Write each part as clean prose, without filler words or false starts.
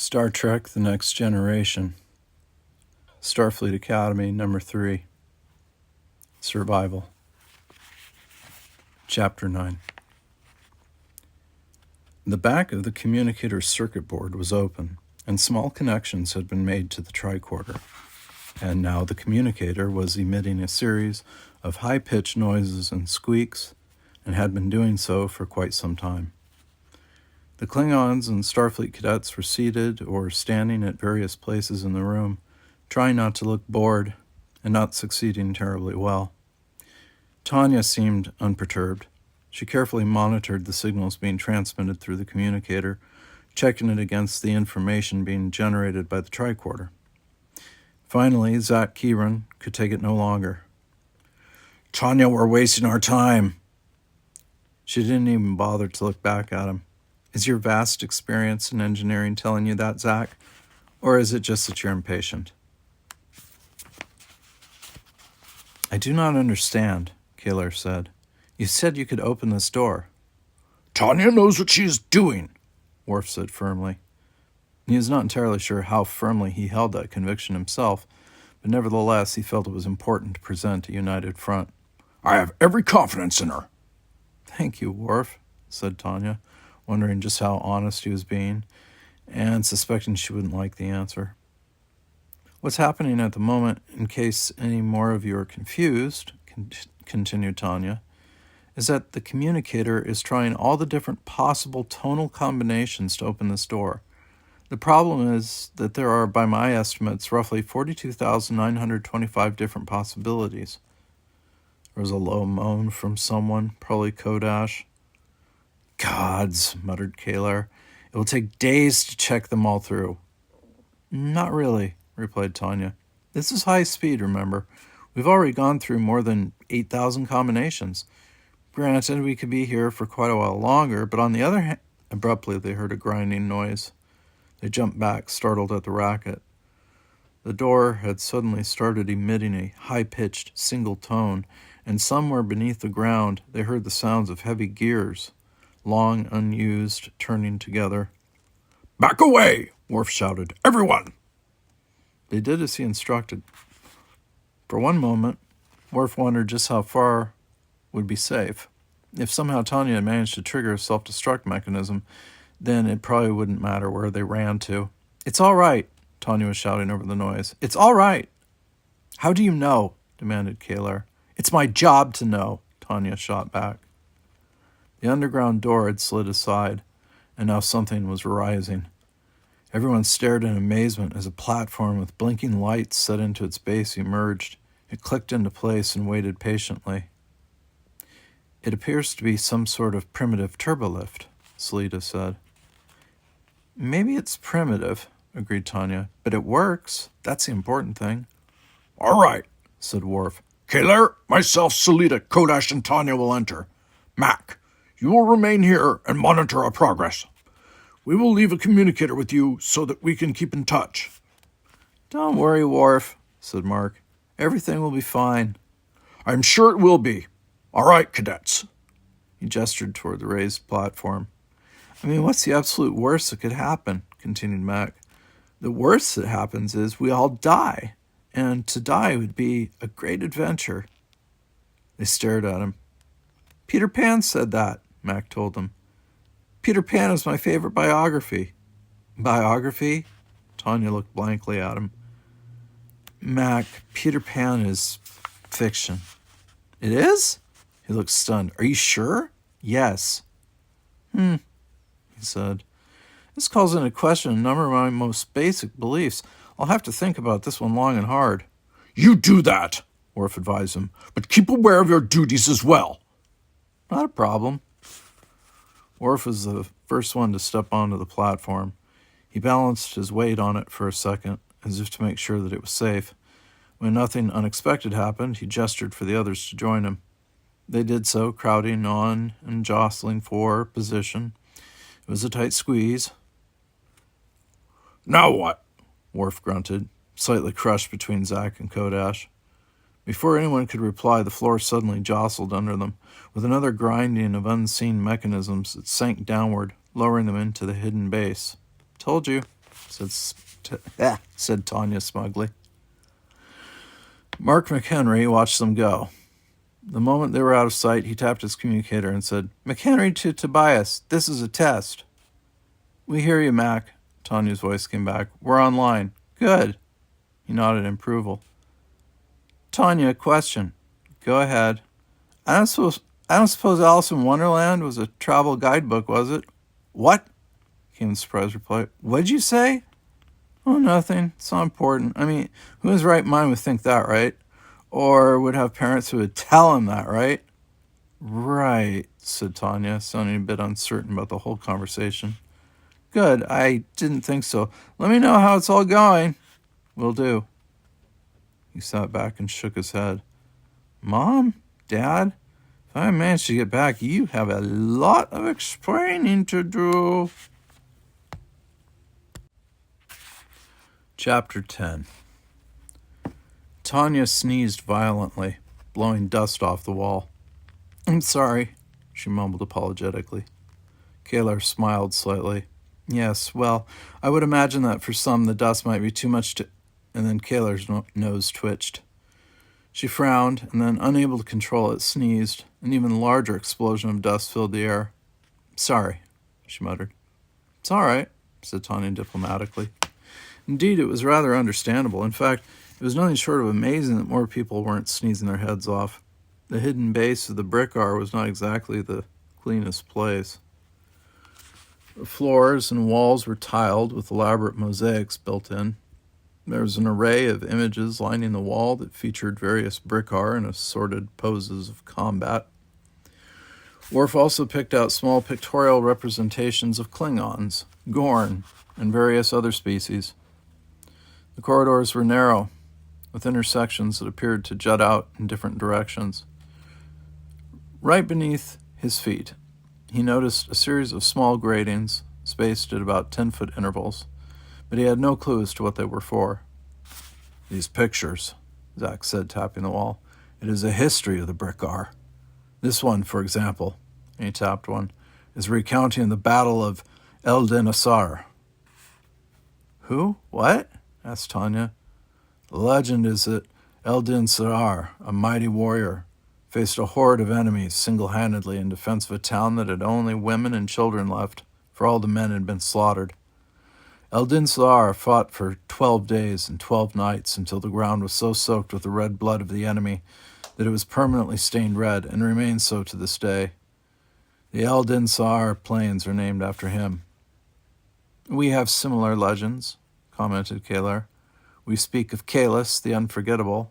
Star Trek The Next Generation. Starfleet Academy, Number 3. Survival. Chapter 9. The back of the communicator's circuit board was open, and small connections had been made to the tricorder. And now the communicator was emitting a series of high-pitched noises and squeaks, and had been doing so for quite some time. The Klingons and Starfleet cadets were seated or standing at various places in the room, trying not to look bored and not succeeding terribly well. Tanya seemed unperturbed. She carefully monitored the signals being transmitted through the communicator, checking it against the information being generated by the tricorder. Finally, Zach Kieran could take it no longer. "Tanya, we're wasting our time." She didn't even bother to look back at him. "Is your vast experience in engineering telling you that, Zach? Or is it just that you're impatient?" "I do not understand," Kaler said. "You said you could open this door." "Tanya knows what she is doing," Worf said firmly. He was not entirely sure how firmly he held that conviction himself, but nevertheless he felt it was important to present a united front. "I have every confidence in her." "Thank you, Worf," said Tanya, wondering just how honest he was being, and suspecting she wouldn't like the answer. "What's happening at the moment, in case any more of you are confused," continued Tanya, "is that the communicator is trying all the different possible tonal combinations to open this door. The problem is that there are, by my estimates, roughly 42,925 different possibilities." There was a low moan from someone, probably Kodash. "Gods," muttered Kaler. "It will take days to check them all through." "Not really," replied Tanya. "This is high speed, remember. We've already gone through more than 8,000 combinations. Granted, we could be here for quite a while longer, but on the other hand..." Abruptly, they heard a grinding noise. They jumped back, startled at the racket. The door had suddenly started emitting a high-pitched single tone, and somewhere beneath the ground they heard the sounds of heavy gears, long unused, turning together. "Back away!" Worf shouted. "Everyone!" They did as he instructed. For one moment, Worf wondered just how far would be safe. If somehow Tanya had managed to trigger a self-destruct mechanism, then it probably wouldn't matter where they ran to. "It's all right," Tanya was shouting over the noise. "It's all right." "How do you know?" demanded Kaler. "It's my job to know," Tanya shot back. The underground door had slid aside, and now something was rising. Everyone stared in amazement as a platform with blinking lights set into its base emerged. It clicked into place and waited patiently. "It appears to be some sort of primitive turbolift," Selita said. "Maybe it's primitive," agreed Tanya, "but it works. That's the important thing." "All right," said Worf. "Kaler, myself, Selita, Kodash, and Tanya will enter. Mac, you will remain here and monitor our progress. We will leave a communicator with you so that we can keep in touch." "Don't worry, Worf," said Mark. "Everything will be fine." "I'm sure it will be. All right, cadets." He gestured toward the raised platform. "I mean, what's the absolute worst that could happen?" continued Mac. "The worst that happens is we all die, and to die would be a great adventure." They stared at him. "Peter Pan said that," Mac told them. "Peter Pan is my favorite biography." "Biography?" Tanya looked blankly at him. "Mac, Peter Pan is fiction." "It is?" He looked stunned. "Are you sure?" "Yes." He said. "This calls into question a number of my most basic beliefs. I'll have to think about this one long and hard." "You do that," Worf advised him, "but keep aware of your duties as well." "Not a problem." Worf was the first one to step onto the platform. He balanced his weight on it for a second, as if to make sure that it was safe. When nothing unexpected happened, he gestured for the others to join him. They did so, crowding on and jostling for position. It was a tight squeeze. "Now what?" Worf grunted, slightly crushed between Zach and Kodash. Before anyone could reply, the floor suddenly jostled under them. With another grinding of unseen mechanisms, it sank downward, lowering them into the hidden base. "Told you." said Tanya smugly. Mark McHenry watched them go. The moment they were out of sight, he tapped his communicator and said, "McHenry to Tobias, this is a test." "We hear you, Mac," Tanya's voice came back. "We're online." "Good." He nodded in approval. "Tanya, question." "Go ahead." I don't suppose Alice in Wonderland was a travel guidebook, was it?" "What?" came the surprised reply. "What'd you say?" "Oh, nothing. It's not important. I mean, who in his right mind would think that, right? Or would have parents who would tell him that, right?" "Right," said Tanya, sounding a bit uncertain about the whole conversation. "Good. I didn't think so. Let me know how it's all going." "Will do." He sat back and shook his head. "Mom? Dad? If I manage to get back, you have a lot of explaining to do." Chapter 10. Tanya sneezed violently, blowing dust off the wall. "I'm sorry," she mumbled apologetically. Kalar smiled slightly. "Yes, well, I would imagine that for some the dust might be too much to—" And then Kalar's nose twitched. She frowned, and then, unable to control it, sneezed. An even larger explosion of dust filled the air. "Sorry," she muttered. "It's all right," said Tanya diplomatically. Indeed, it was rather understandable. In fact, it was nothing short of amazing that more people weren't sneezing their heads off. The hidden base of the brick-ar was not exactly the cleanest place. The floors and walls were tiled with elaborate mosaics built in. There was an array of images lining the wall that featured various brick-ar in assorted poses of combat. Worf also picked out small pictorial representations of Klingons, Gorn, and various other species. The corridors were narrow, with intersections that appeared to jut out in different directions. Right beneath his feet, he noticed a series of small gratings, spaced at about 10-foot intervals, but he had no clue as to what they were for. "These pictures," Zach said, tapping the wall. "It is a history of the brick-ar. This one, for example," and he tapped one, "is recounting the Battle of Eldin Asar." "Who? What?" asked Tanya. "The legend is that Eldin Asar, a mighty warrior, faced a horde of enemies single-handedly in defense of a town that had only women and children left, for all the men had been slaughtered. Eldin Asar fought for 12 days and 12 nights until the ground was so soaked with the red blood of the enemy that it was permanently stained red and remains so to this day. The Eldin Asar plains are named after him." "We have similar legends," commented Kalar. "We speak of Kalis, the Unforgettable."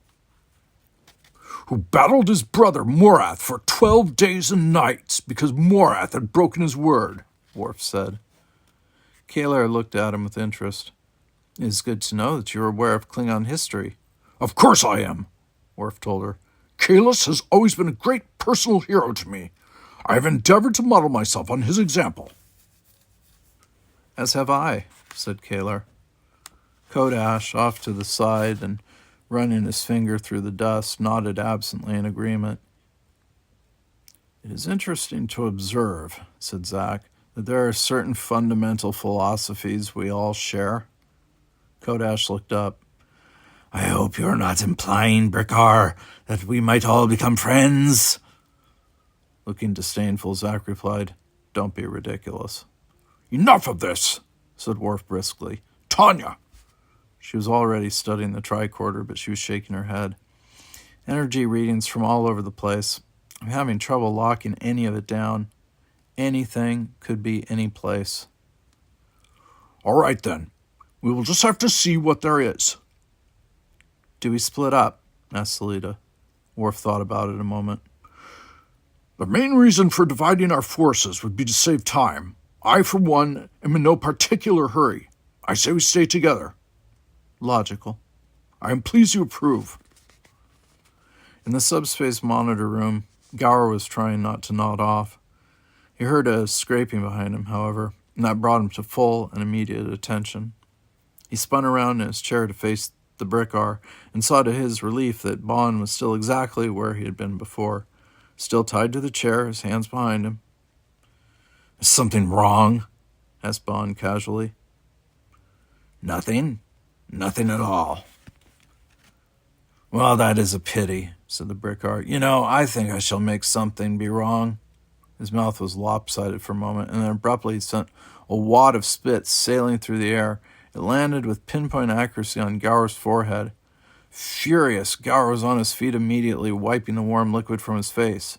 "Who battled his brother Morath for 12 days and nights because Morath had broken his word," Worf said. Kalar looked at him with interest. "It is good to know that you are aware of Klingon history." "Of course I am," Worf told her. "Kalis has always been a great personal hero to me. I have endeavored to model myself on his example." "As have I," said Kalar. Kodash, off to the side and running his finger through the dust, nodded absently in agreement. "It is interesting to observe," said Zach, "that there are certain fundamental philosophies we all share." Kodash looked up. "I hope you're not implying, Brickar, that we might all become friends." Looking disdainful, Zach replied, "Don't be ridiculous." "Enough of this," said Worf briskly. "Tanya!" She was already studying the tricorder, but she was shaking her head. "Energy readings from all over the place. I'm having trouble locking any of it down. Anything could be any place." "All right, then. We will just have to see what there is." "Do we split up?" asked Salida. Worf thought about it a moment. "The main reason for dividing our forces would be to save time. I, for one, am in no particular hurry. I say we stay together." "Logical." "I am pleased you approve." In the subspace monitor room, Gower was trying not to nod off. He heard a scraping behind him, however, and that brought him to full and immediate attention. He spun around in his chair to face the brick-ar and saw to his relief that Bond was still exactly where he had been before, still tied to the chair, his hands behind him. "Is something wrong?" asked Bond casually. Nothing. Nothing at all. Well, that is a pity, said the brickyard. You know, I think I shall make something be wrong. His mouth was lopsided for a moment, and then abruptly he sent a wad of spit sailing through the air. It landed with pinpoint accuracy on Gower's forehead. Furious, Gower was on his feet immediately, wiping the warm liquid from his face.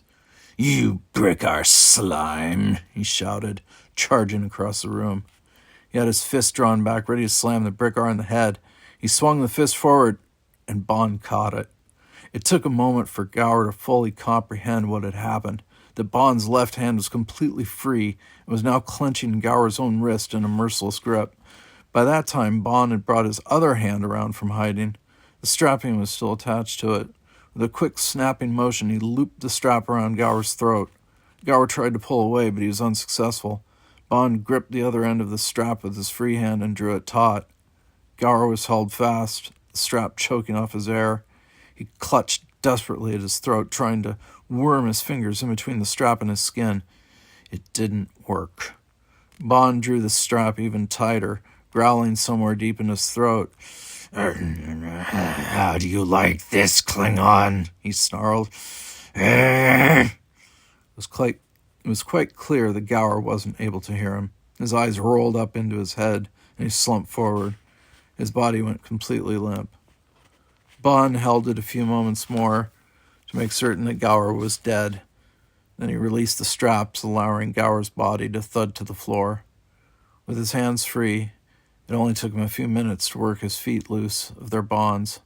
You brick-arse slime, he shouted, charging across the room. He had his fist drawn back, ready to slam the brickar in the head. He swung the fist forward, and Bond caught it. It took a moment for Gower to fully comprehend what had happened, that Bond's left hand was completely free and was now clenching Gower's own wrist in a merciless grip. By that time, Bond had brought his other hand around from hiding. The strapping was still attached to it. With a quick snapping motion, he looped the strap around Gower's throat. Gower tried to pull away, but he was unsuccessful. Bond gripped the other end of the strap with his free hand and drew it taut. Gower was held fast, the strap choking off his air. He clutched desperately at his throat, trying to worm his fingers in between the strap and his skin. It didn't work. Bond drew the strap even tighter, growling somewhere deep in his throat. How do you like this, Klingon? He snarled. It was quite clear that Gower wasn't able to hear him. His eyes rolled up into his head, and he slumped forward. His body went completely limp. Bond held it a few moments more to make certain that Gower was dead. Then he released the straps, allowing Gower's body to thud to the floor. With his hands free, it only took him a few minutes to work his feet loose of their bonds.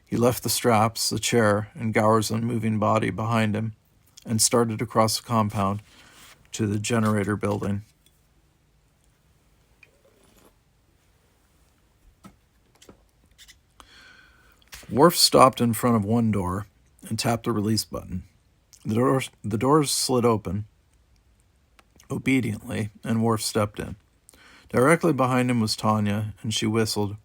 He left the straps, the chair, and Gower's unmoving body behind him and started across the compound to the generator building. Worf stopped in front of one door and tapped the release button. The doors slid open obediently, and Worf stepped in. Directly behind him was Tanya, and she whistled.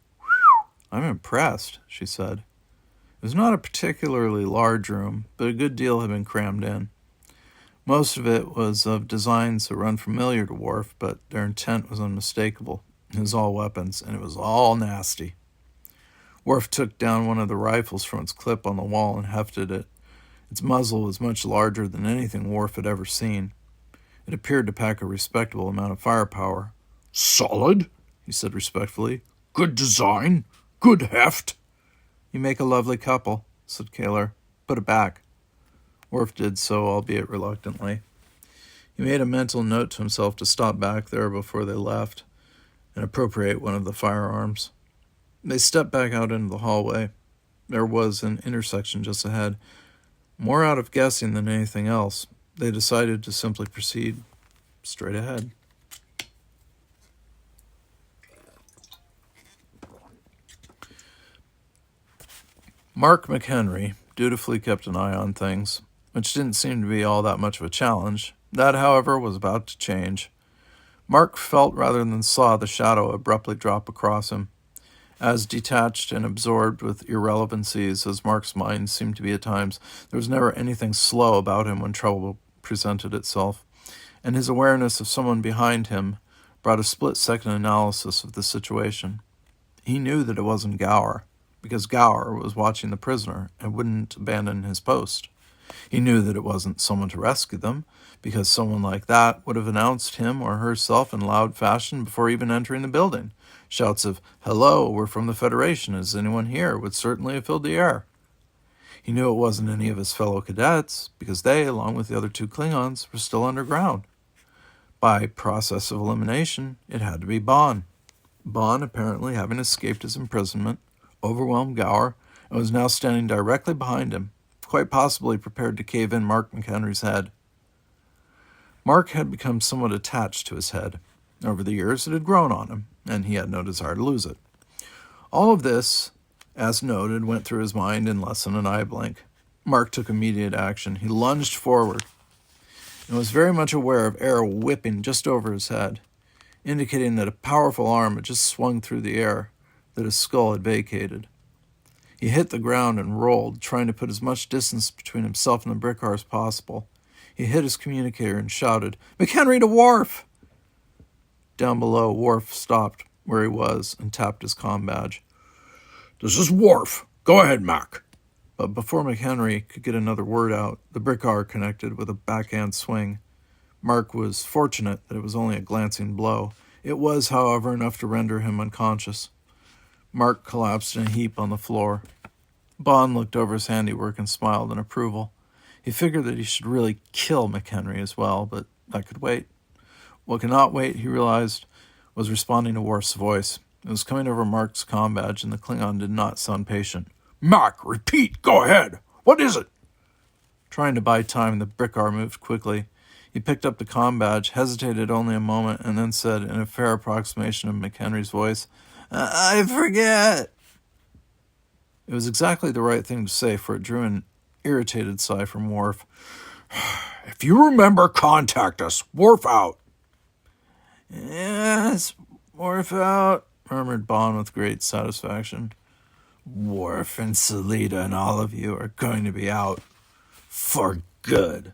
"I'm impressed," she said. It was not a particularly large room, but a good deal had been crammed in. Most of it was of designs that were unfamiliar to Worf, but their intent was unmistakable. It was all weapons, and it was all nasty. Worf took down one of the rifles from its clip on the wall and hefted it. Its muzzle was much larger than anything Worf had ever seen. It appeared to pack a respectable amount of firepower. "Solid," he said respectfully. "Good design. Good heft." "You make a lovely couple," said Kaler. "Put it back." Worf did so, albeit reluctantly. He made a mental note to himself to stop back there before they left and appropriate one of the firearms. They stepped back out into the hallway. There was an intersection just ahead. More out of guessing than anything else, they decided to simply proceed straight ahead. Mark McHenry dutifully kept an eye on things, which didn't seem to be all that much of a challenge. That, however, was about to change. Mark felt rather than saw the shadow abruptly drop across him. As detached and absorbed with irrelevancies as Mark's mind seemed to be at times, there was never anything slow about him when trouble presented itself, and his awareness of someone behind him brought a split-second analysis of the situation. He knew that it wasn't Gower, because Gower was watching the prisoner and wouldn't abandon his post. He knew that it wasn't someone to rescue them, because someone like that would have announced him or herself in loud fashion before even entering the building. Shouts of, "Hello, we're from the Federation, is anyone here?" would certainly have filled the air. He knew it wasn't any of his fellow cadets, because they, along with the other two Klingons, were still underground. By process of elimination, it had to be Bon. Bon, apparently having escaped his imprisonment, overwhelmed Gower, and was now standing directly behind him, quite possibly prepared to cave in Mark McHenry's head. Mark had become somewhat attached to his head. Over the years, it had grown on him, and he had no desire to lose it. All of this, as noted, went through his mind in less than an eye blink. Mark took immediate action. He lunged forward and was very much aware of air whipping just over his head, indicating that a powerful arm had just swung through the air, that his skull had vacated. He hit the ground and rolled, trying to put as much distance between himself and the brickar as possible. He hit his communicator and shouted, "McHenry to Worf!" Down below, Worf stopped, where he was and tapped his comm badge. This is Worf. Go ahead, Mac. But before McHenry could get another word out, the Brickar connected with a backhand swing. Mark was fortunate that it was only a glancing blow. It was, however, enough to render him unconscious. Mark collapsed in a heap on the floor. Bond looked over his handiwork and smiled in approval. He figured that he should really kill McHenry as well, but that could wait. What could not wait, he realized, was responding to Worf's voice. It was coming over Mark's comm badge, and the Klingon did not sound patient. Mac, repeat. Go ahead. What is it? Trying to buy time, the Brickar moved quickly. He picked up the comm badge, hesitated only a moment, and then said in a fair approximation of McHenry's voice, I forget. It was exactly the right thing to say, for it drew an irritated sigh from Worf. If you remember, contact us. Worf out. Yes, Worf out, murmured Bond with great satisfaction. Worf and Salida and all of you are going to be out for good.